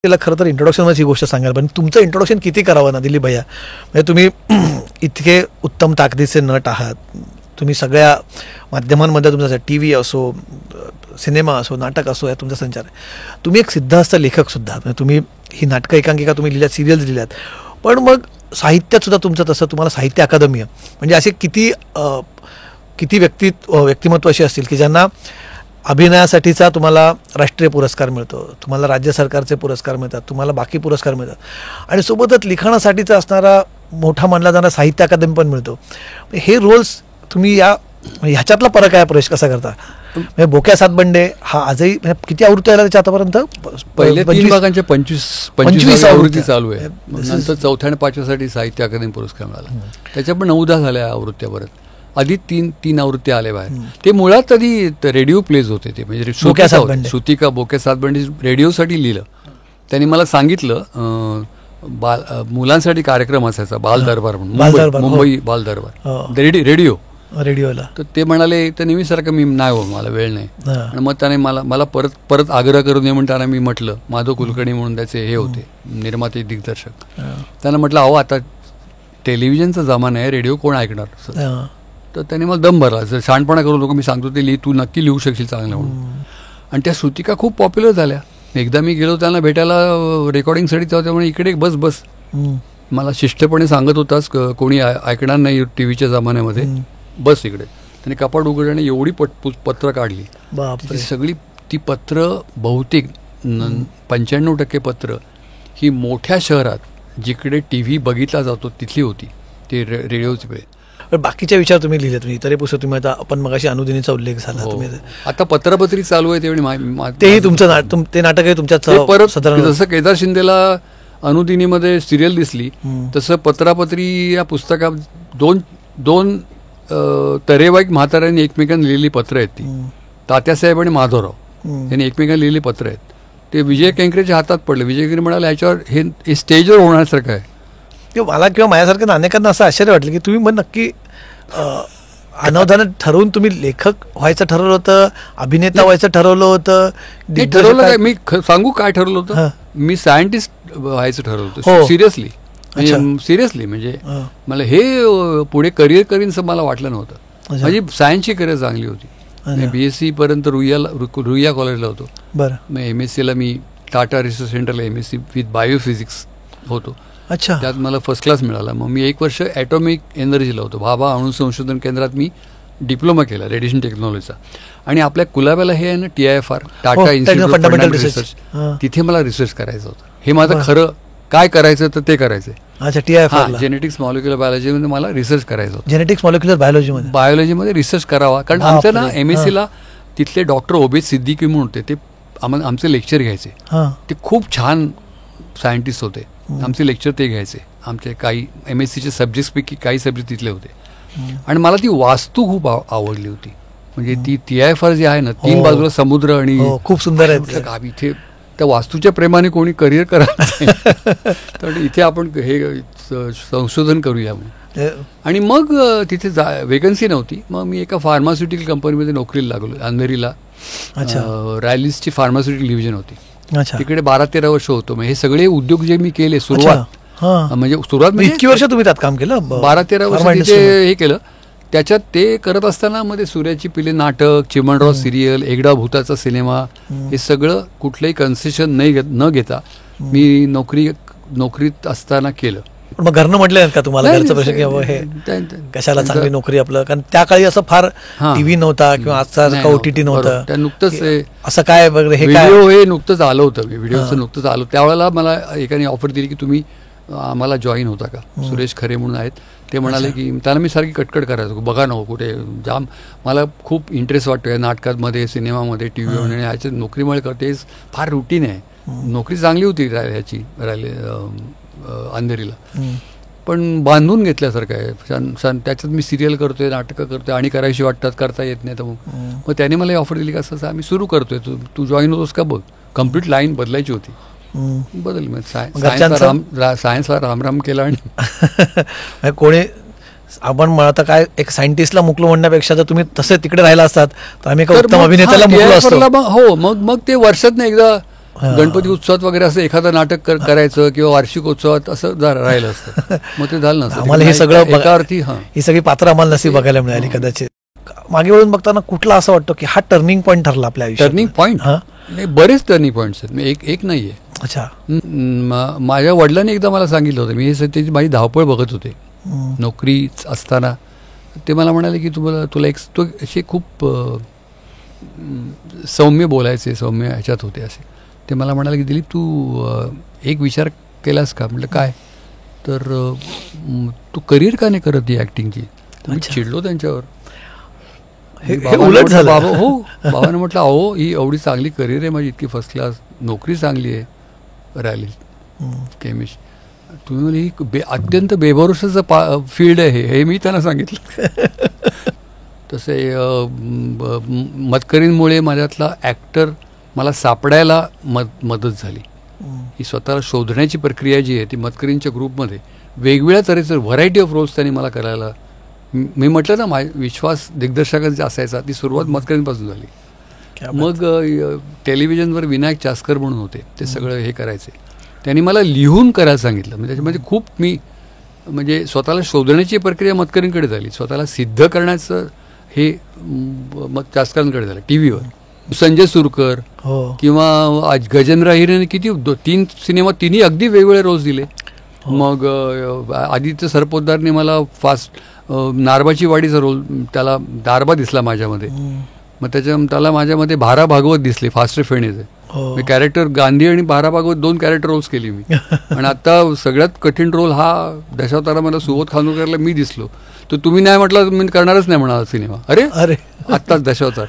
तिला खरं तर इंट्रोडक्शनमध्ये ही गोष्ट सांगायला पण तुमचं इंट्रोडक्शन किती करावं ना दिलीप भैया, म्हणजे तुम्ही इतके उत्तम ताकदीचे नट आहात. तुम्ही सगळ्या माध्यमांमध्ये तुमचा टी व्ही असो, सिनेमा असो, नाटक असो, या तुमचा संचार आहे. तुम्ही एक सिद्धहस्त लेखकसुद्धा, म्हणजे तुम्ही ही नाटकं एकांकिका तुम्ही लिहिल्यात, सिरियल्स लिहिल्यात, पण मग साहित्यात सुद्धा तुमचं तसं तुम्हाला साहित्य अकादमी आहे. म्हणजे असे किती व्यक्तिमत्व अशी असतील की ज्यांना अभिनयासाठीचा तुम्हाला राष्ट्रीय पुरस्कार मिळतो, तुम्हाला राज्य सरकारचे पुरस्कार मिळतात, तुम्हाला बाकी पुरस्कार मिळतात, आणि सोबतच लिखाणासाठीचा असणारा मोठा मानला जाणारा साहित्य अकादमी पण मिळतो. हे रोल्स तुम्ही ह्याच्यातला फरक आहे, प्रवेश कसा करता? म्हणजे बोक्या सातबंडे हा आजही किती आवृत्ती आला त्याच्या आतापर्यंत? पहिले 3 भागांच्या 25 आवृत्ती चालू आहे. नंतर 4थ्या आणि 5व्यासाठी साहित्य अकादमी पुरस्कार मिळाला. त्याच्या पण 9-10 झाल्या आवृत्त्या. परत आधी 3 आवृत्त्या आल्या बाहेर. ते मुळात आधी रेडिओ प्लेज होते. ते म्हणजे श्रुतिका बोक्या सातबंडे रेडिओसाठी लिहिलं. त्यांनी मला सांगितलं मुलांसाठी कार्यक्रम असायचा बाल दरबार म्हणून, मुंबई बाल दरबार रेडिओला. तर ते म्हणाले तर नेहमीसारखं मी नाही हो, मला वेळ नाही. आणि मग त्याने मला परत आग्रह करून नये म्हणताना मी म्हटलं, माधव कुलकर्णी म्हणून त्याचे हे होते निर्माते दिग्दर्शक, त्यांना म्हटलं अहो आता टेलिव्हिजनचा जमाना आहे, रेडिओ कोण ऐकणार? तर त्याने मला दम भरला, जर शहाणपणा करू नको, मी सांगतो ते लिही, तू नक्की लिहू शकशील चांगलं म्हणून. आणि त्या श्रुतिका खूप पॉप्युलर झाल्या. एकदा मी गेलो त्यांना भेटायला रेकॉर्डिंगसाठी, तेव्हा त्यामुळे इकडे बस मला शिष्टपणे सांगत होतास, कोणी ऐकणार नाही टीव्हीच्या जमान्यामध्ये, बस इकडे. त्याने कपाट उघडल्याने एवढी पत्र काढली सगळी. ती पत्र बहुतेक 95% पत्र ही मोठ्या शहरात जिकडे टीव्ही बघितला जातो तिथली होती, ते रेडिओचे वेळ. बाकीच्या विचार तुम्ही लिहिले, तुम्ही इतरही पुस्तक, तुम्ही आता आपण मगाशी अनुदिनीचा उल्लेख झाला, तुम्ही आता पत्रपत्री चालू आहे त्यावेळी तेही तुमचं ते नाटक आहे तुमच्या परत. जसं केदार शिंदेला अनुदिनीमध्ये सिरियल दिसली, तसं पत्रापत्री या पुस्तकात दोन तरेवाईक म्हाताऱ्यांनी एकमेकांना लिहिलेली पत्र आहेत. ती तात्यासाहेब आणि माधवराव यांनी एकमेकांना लिहिलेली पत्र आहेत. ते विजय केंकरेच्या हातात पडले. विजय केंकरे म्हणाले ह्याच्यावर हे स्टेजवर होण्यासारखं आहे. मला किंवा माझ्यासारख्या अनेकांना असं आश्चर्य वाटलं की तुम्ही मग नक्की अनावधानाने ठरवून तुम्ही लेखक व्हायचं ठरवलं होतं, अभिनेता व्हायचं ठरवलं होतं? ठरवलं काय, मी सांगू काय ठरवलं होतं? मी सायंटिस्ट व्हायचं ठरवलं होतं. सिरियसली म्हणजे मला हे पुढे करिअर करीन असं मला वाटलं नव्हतं. माझी सायन्सची करिअर चांगली होती. मी BSc पर्यंत रुईया कॉलेजला होतो. बरं. मग MSc मी टाटा रिसर्च सेंटरला MSc विथ बायोफिजिक्स होतो. अच्छा. त्यात मला फर्स्ट क्लास मिळाला. मग मी 1 वर्ष ॲटॉमिक एनर्जीला होतो. भाभा अणु संशोधन केंद्रात मी डिप्लोमा केला रेडिएशन टेक्नॉलॉजीचा. आणि आपल्या कुलाब्याला हे आहे ना TIFR, Tata institute of fundamental research, तिथे मला रिसर्च करायचं होतं. हे माझं खरं काय करायचं तर ते करायचं. अच्छा. TIFR जेनेटिक्स मॉलिक्युलर बायोलॉजीमध्ये मला रिसर्च करायचं होतं. जेनेटिक्स मॉलिक्युलर बायोलॉजीमध्ये रिसर्च करावा. कारण आमचं ना MScला तिथले डॉक्टर ओबेद सिद्दीकी म्हणून होते, ते आमचे लेक्चर घ्यायचे. ते खूप छान सायंटिस्ट होते. आमचे लेक्चर ते घ्यायचे. आमचे काही MScचे सब्जेक्ट्सपैकी काही सब्जेक्ट तिथले होते. आणि मला ती वास्तू खूप आवडली होती. म्हणजे ती TIFR जी आहे ना, 3 बाजूला समुद्र आणि खूप सुंदर आहे. इथे त्या वास्तूच्या प्रेमाने कोणी करिअर करा तर इथे आपण हे संशोधन करूया म्हणून. आणि मग तिथे वेकन्सी नव्हती. मग मी एका फार्मास्युटिकल कंपनीमध्ये नोकरीला लागलो अंधेरीला. रॅलिसची फार्मास्युटिकल डिव्हिजन होती. तिकडे 12-13 वर्ष होतो. मग हे सगळे उद्योग जे मी केले सुरुवात म्हणजे इतकी वर्ष तुम्ही त्यात काम केलं? 12-13 वर्ष हे केलं. त्याच्यात ते करत असताना मध्ये सूर्याची पिले नाटक, चिमणराव सिरियल, एकडा भूताचा सिनेमा, हे सगळं कुठलंही कन्सेशन न घेता मी नोकरीत असताना केलं. मग घरनं म्हटलं का तुम्हाला घरचं प्रश्न की हे कशाला चांगली नोकरी आपलं? कारण त्या काळी असं फार टीव्ही नव्हता किंवा आजचा OTT नव्हतं. नुकतंच असं काय वगैरे हे नुकतंच आलं होतं. व्हिडिओचं नुकतंच आलं. त्यावेळेला मला एकाने ऑफर दिली की तुम्ही आम्हाला जॉईन होता का? सुरेश खरे म्हणून आहेत. ते म्हणाले की त्यांना मी सारखी कटकट करायचो, बघा नको कुठे जाम, मला खूप इंटरेस्ट वाटतो या नाटकांमध्ये, सिनेमामध्ये, टीव्हीवर. ह्याच्यात नोकरीमुळे करते फार रुटीन आहे. नोकरी चांगली होती ह्याची अंधेरीला, पण बांधून घेतल्यासारखं आहे. त्याच्यात मी सिरियल करतोय, नाटकं करतोय आणि करायची वाटतात, करता येत नाही. तर मग त्याने मला ऑफर दिली का असं आम्ही सुरू करतोय, तू जॉईन होतोस का बघ. कम्प्लीट लाईन बदलायची होती. बदल मग सायन्सला रामराम केला. आणि कोणी आपण म्हणता काय एक सायंटिस्टला मुकलो म्हणण्यापेक्षा जर तुम्ही तसे तिकडे राहिला असतात तर आम्ही उत्तम अभिनेत्याला मुकलो असतो. हो. मग ते वर्षात एकदा गणपती उत्सवात वगैरे असं एखादं नाटक करायचं किंवा वार्षिक उत्सवात असं राहिलं असतं, मग ते झालं नसतं. आम्हाला हे सगळं एका अर्थी ही सगळी पात्र आम्हाला नसीब बघायला मिळाली कदाचित. मागे वळून बघताना कुठला असं वाटतं की हा टर्निंग पॉईंट ठरला आपल्या आयुष्यात? टर्निंग पॉईंट बरेच टर्निंग पॉईंट्स आहेत, एक नाहीये. अच्छा. माझ्या वडिलांनी एकदा मला सांगितलं होतं, मी हे त्याची माझी धावपळ बघत होते नोकरी असताना. ते मला म्हणाले की तुला एक तो असे खूप सौम्य बोलायचे, सौम्य ह्याच्यात होते असे. ते मला म्हणाले की दिलीप तू एक विचार केलास का? म्हटलं काय? तर तू करिअर का नाही करत ही ॲक्टिंगची? मी चिडलो त्यांच्यावर. उलट झालं. बाबा हो, बाबांना म्हटलं अहो ही एवढी चांगली करिअर आहे माझी, इतकी फर्स्ट क्लास नोकरी चांगली आहे राहिली केमिस्ट, तुम्ही म्हणजे ही अत्यंत बेभरोशाचं फील्ड आहे हे मी त्यांना सांगितलं. तसे मतकरींमुळे माझ्यातला ॲक्टर मला सापडायला मदत झाली. ही स्वतःला शोधण्याची प्रक्रिया जी आहे ती मतकरींच्या ग्रुपमध्ये वेगवेगळ्या तऱ्हेचं व्हरायटी ऑफ रोल्स त्यांनी मला करायला, मी म्हटलं ना विश्वास दिग्दर्शकांचा असायचा, ती सुरुवात मतकरींपासून झाली. मग टेलिव्हिजनवर विनायक चास्कर म्हणून होते, ते सगळं हे करायचे. त्यांनी मला लिहून करायला सांगितलं. म्हणजे त्याच्यामध्ये खूप मी म्हणजे स्वतःला शोधण्याची प्रक्रिया मतकरींकडे झाली, स्वतःला सिद्ध करण्याचं हे चास्करांकडे झालं. टी व्हीवर संजय सुरकर किंवा आज गजेंद्र अहिरेने किती 3 सिनेमा तिन्ही अगदी वेगवेगळे रोल्स दिले. मग आदित्य सरपोतदारने मला नारबाची वाडीचा रोल, त्याला दारबा दिसला माझ्यामध्ये. मग त्याला माझ्यामध्ये भारा भागवत दिसले, फास्टर फेणेचे. मी कॅरेक्टर गांधी आणि भारा भागवत 2 कॅरेक्टर रोल्स केली मी. आणि आता सगळ्यात कठीण रोल हा दशावतारा मला सुबोध खानोलकरला मी दिसलो. तर तुम्ही नाही म्हटलं मी करणारच नाही म्हणा सिनेमा. अरे आत्ताच दशावतार.